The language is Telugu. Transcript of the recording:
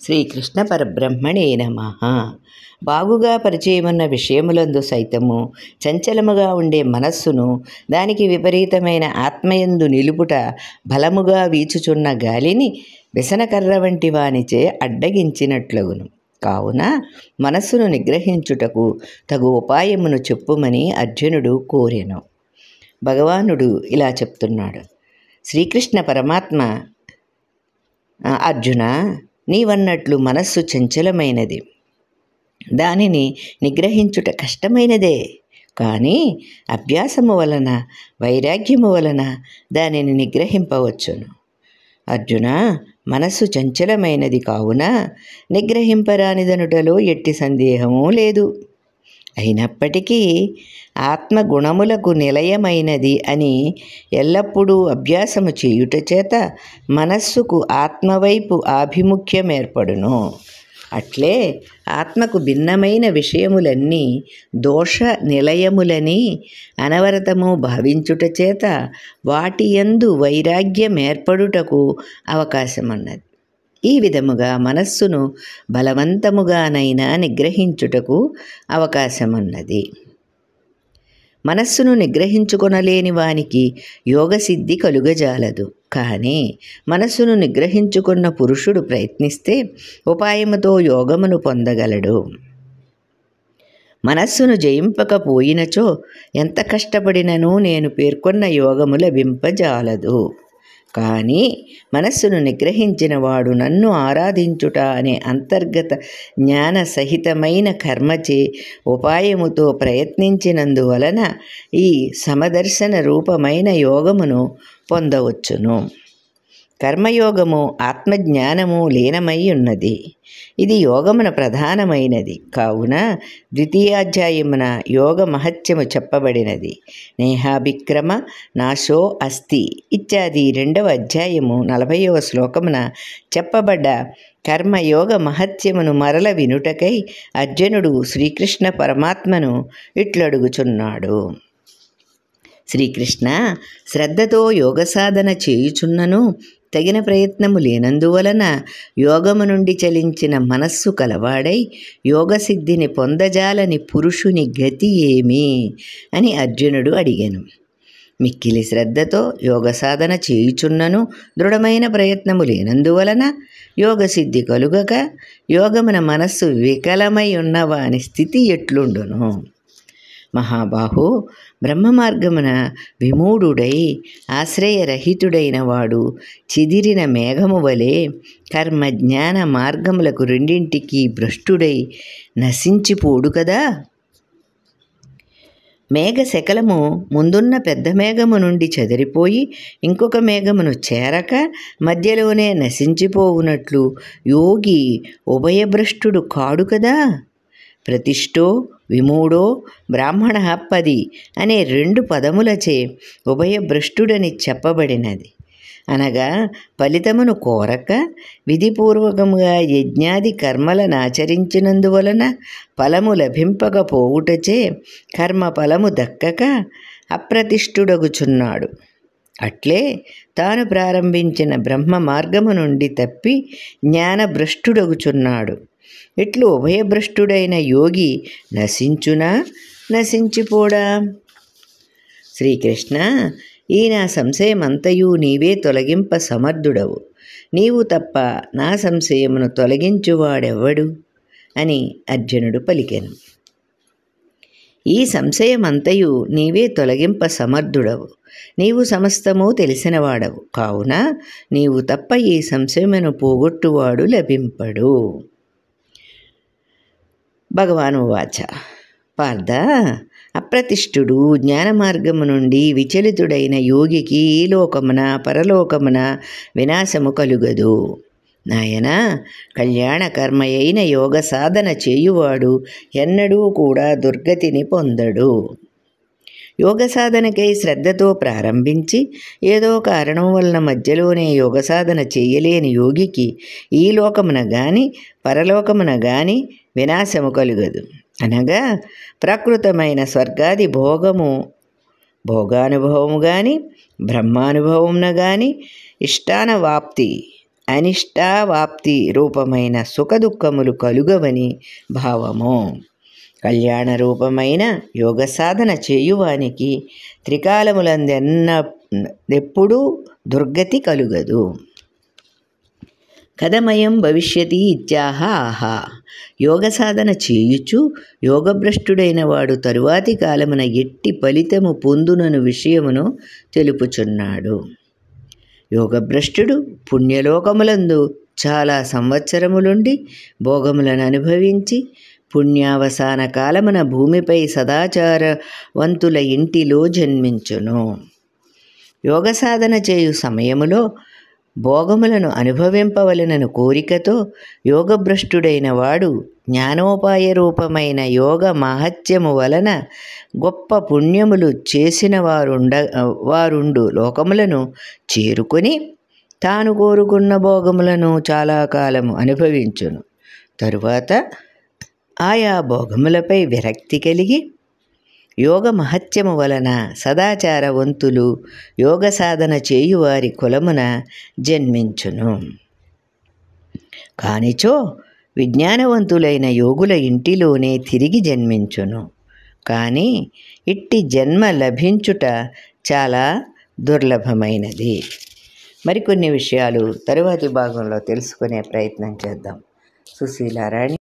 శ్రీకృష్ణ పరబ్రహ్మణే నమః. బాగుగా పరిచయమున్న విషయములందు సైతము చంచలముగా ఉండే మనస్సును దానికి విపరీతమైన ఆత్మయందు నిలుపుట బలముగా వీచుచున్న గాలిని వ్యసనకర్ర వంటి వానిచే అడ్డగించినట్లగును. కావున మనస్సును నిగ్రహించుటకు తగు ఉపాయమును చెప్పుమని అర్జునుడు కోరెను. భగవానుడు ఇలా చెప్తున్నాడు. శ్రీకృష్ణ పరమాత్మ, అర్జున, నీవన్నట్లు మనస్సు చంచలమైనది, దానిని నిగ్రహించుట కష్టమైనదే. కానీ అభ్యాసము వలన, వైరాగ్యము వలన దానిని నిగ్రహింపవచ్చును. అర్జున, మనస్సు చంచలమైనది కావున నిగ్రహింపరానిదనుటలో ఎట్టి సందేహమూ లేదు. అయినప్పటికీ ఆత్మగుణములకు నిలయమైనది అని ఎల్లప్పుడూ అభ్యాసము చేయుట చేత మనస్సుకు ఆత్మవైపు ఆభిముఖ్యమేర్పడును. అట్లే ఆత్మకు భిన్నమైన విషయములన్నీ దోష నిలయములని అనవరతము భావించుట చేత వాటి యందు వైరాగ్యమేర్పడుటకు అవకాశమున్నది. ఈ విధముగా మనస్సును బలవంతముగానైనా నిగ్రహించుటకు అవకాశమున్నది. మనస్సును నిగ్రహించుకొనలేని వానికి యోగసిద్ధి కలుగజాలదు. కానీ మనస్సును నిగ్రహించుకున్న పురుషుడు ప్రయత్నిస్తే ఉపాయముతో యోగమును పొందగలడు. మనస్సును జయింపకపోయినచో ఎంత కష్టపడినను నేను పేర్కొన్న యోగము లభింపజాలదు. కానీ మనస్సును నిగ్రహించిన వాడు నన్ను ఆరాధించుట అనే అంతర్గత జ్ఞాన సహితమైన కర్మచే ఉపాయముతో ప్రయత్నించినందువలన ఈ సమదర్శన రూపమైన యోగమును పొందవచ్చును. కర్మయోగము ఆత్మజ్ఞానము లీనమై ఉన్నది. ఇది యోగమున ప్రధానమైనది. కావున ద్వితీయాధ్యాయమున యోగ మహత్యము చెప్పబడినది. నేహాభిక్రమ నాశో అస్తి ఇత్యాది 2వ అధ్యాయము 40వ శ్లోకమున చెప్పబడ్డ కర్మయోగ మహత్యమును మరల వినుటకై అర్జునుడు శ్రీకృష్ణ పరమాత్మను ఇట్లడుగుచున్నాడు. శ్రీకృష్ణ, శ్రద్ధతో యోగ సాధన చేయుచున్నను తగిన ప్రయత్నము లేనందువలన యోగము నుండి చలించిన మనస్సు కలవాడై యోగసిద్ధిని పొందజాలని పురుషుని గతి ఏమి అని అర్జునుడు అడిగాను. మిక్కిలి శ్రద్ధతో యోగ సాధన చేయుచున్నను దృఢమైన ప్రయత్నము లేనందువలన యోగసిద్ధి కలుగక యోగమున మనస్సు వికలమై ఉన్నవాని స్థితి ఎట్లుండును? మహాబాహు, బ్రహ్మ మార్గమున విమూఢుడై ఆశ్రయరహితుడైన వాడు చిదిరిన మేఘము వలె కర్మ జ్ఞాన మార్గములకు రెండింటికి భ్రష్టుడై నశించిపోడు కదా. మేఘ శకలము ముందున్న పెద్ద మేఘము నుండి చెదిరిపోయి ఇంకొక మేఘమును చేరక మధ్యలోనే నశించిపోవునట్లు యోగి ఉభయభ్రష్టుడు కాడు కదా. ప్రతిష్టో విమూఢో బ్రాహ్మణ 10 అనే 2 పదములచే ఉభయభ్రష్టుడని చెప్పబడినది. అనగా ఫలితమును కోరక విధిపూర్వకముగా యజ్ఞాది కర్మలను ఆచరించినందువలన ఫలము లభింపకపోవుటచే కర్మ ఫలము దక్కక అప్రతిష్ఠుడగుచున్నాడు. అట్లే తాను ప్రారంభించిన బ్రహ్మ మార్గము నుండి తప్పి జ్ఞానభ్రష్టుడగుచున్నాడు. ఇట్లు ఉభయభ్రష్టుడైన యోగి నశించునా నశించిపోడా? శ్రీకృష్ణ, ఈ నా సంశయమంతయు నీవే తొలగింప సమర్థుడవు. నీవు తప్ప నా సంశయమును తొలగించువాడెవ్వడు అని అర్జునుడు పలికెను. ఈ సంశయమంతయు నీవే తొలగింప సమర్థుడవు. నీవు సమస్తము తెలిసినవాడవు. కావున నీవు తప్ప ఈ సంశయమును పోగొట్టువాడు లభింపడు. భగవాను వాచ. పార్థ, అప్రతిష్ఠుడు జ్ఞాన మార్గము నుండి విచలితుడైన యోగికి ఈ లోకమున పరలోకమున వినాశము కలుగదు. నాయన, కళ్యాణ కర్మయైన యోగ సాధన చేయువాడు ఎన్నడూ కూడా దుర్గతిని పొందడు. యోగ సాధనకై శ్రద్ధతో ప్రారంభించి ఏదో కారణం వలన మధ్యలోనే యోగ సాధన చేయలేని యోగికి ఈ లోకమున గాని పరలోకమున గాని వినాశము కలుగదు. అనగా ప్రాకృతమైన స్వర్గాది భోగానుభవము గాని బ్రహ్మానుభవమున గాని ఇష్టానవాప్తి అనిష్టావాప్తి రూపమైన సుఖదుఖములు కలుగవని భావము. కళ్యాణ రూపమైన యోగ సాధన చేయువానికి త్రికాలములందెప్పుడూ దుర్గతి కలుగదు. కథమయం భవిష్యతి ఇత్యాహ ఆహా. యోగ సాధన చేయుచు యోగభ్రష్టుడైన వాడు తరువాతి కాలమున ఎట్టి ఫలితము పొందునను విషయమును తెలుపుచున్నాడు. యోగభ్రష్టుడు పుణ్యలోకములందు చాలా సంవత్సరములుండి భోగములను అనుభవించి పుణ్యావసాన కాలమున భూమిపై సదాచారవంతుల ఇంటిలో జన్మించును. యోగ సాధన చేయు సమయములో భోగములను అనుభవింపవలెనను కోరికతో యోగభ్రష్టుడైన వాడు జ్ఞానోపాయ రూపమైన యోగ మాహత్యము వలన గొప్ప పుణ్యములు చేసిన వారుండు లోకములను చేరుకొని తాను కోరుకున్న భోగములను చాలా కాలము అనుభవించును. తరువాత ఆయా భోగములపై విరక్తి కలిగి యోగ మహత్యము వలన సదాచారవంతులు యోగ సాధన చేయువారి కులమున జన్మించును. కానిచో విజ్ఞానవంతులైన యోగుల ఇంటిలోనే తిరిగి జన్మించును. కానీ ఇట్టి జన్మ లభించుట చాలా దుర్లభమైనది. మరికొన్ని విషయాలు తరువాతి భాగంలో తెలుసుకునే ప్రయత్నం చేద్దాం. సుశీలారాణి.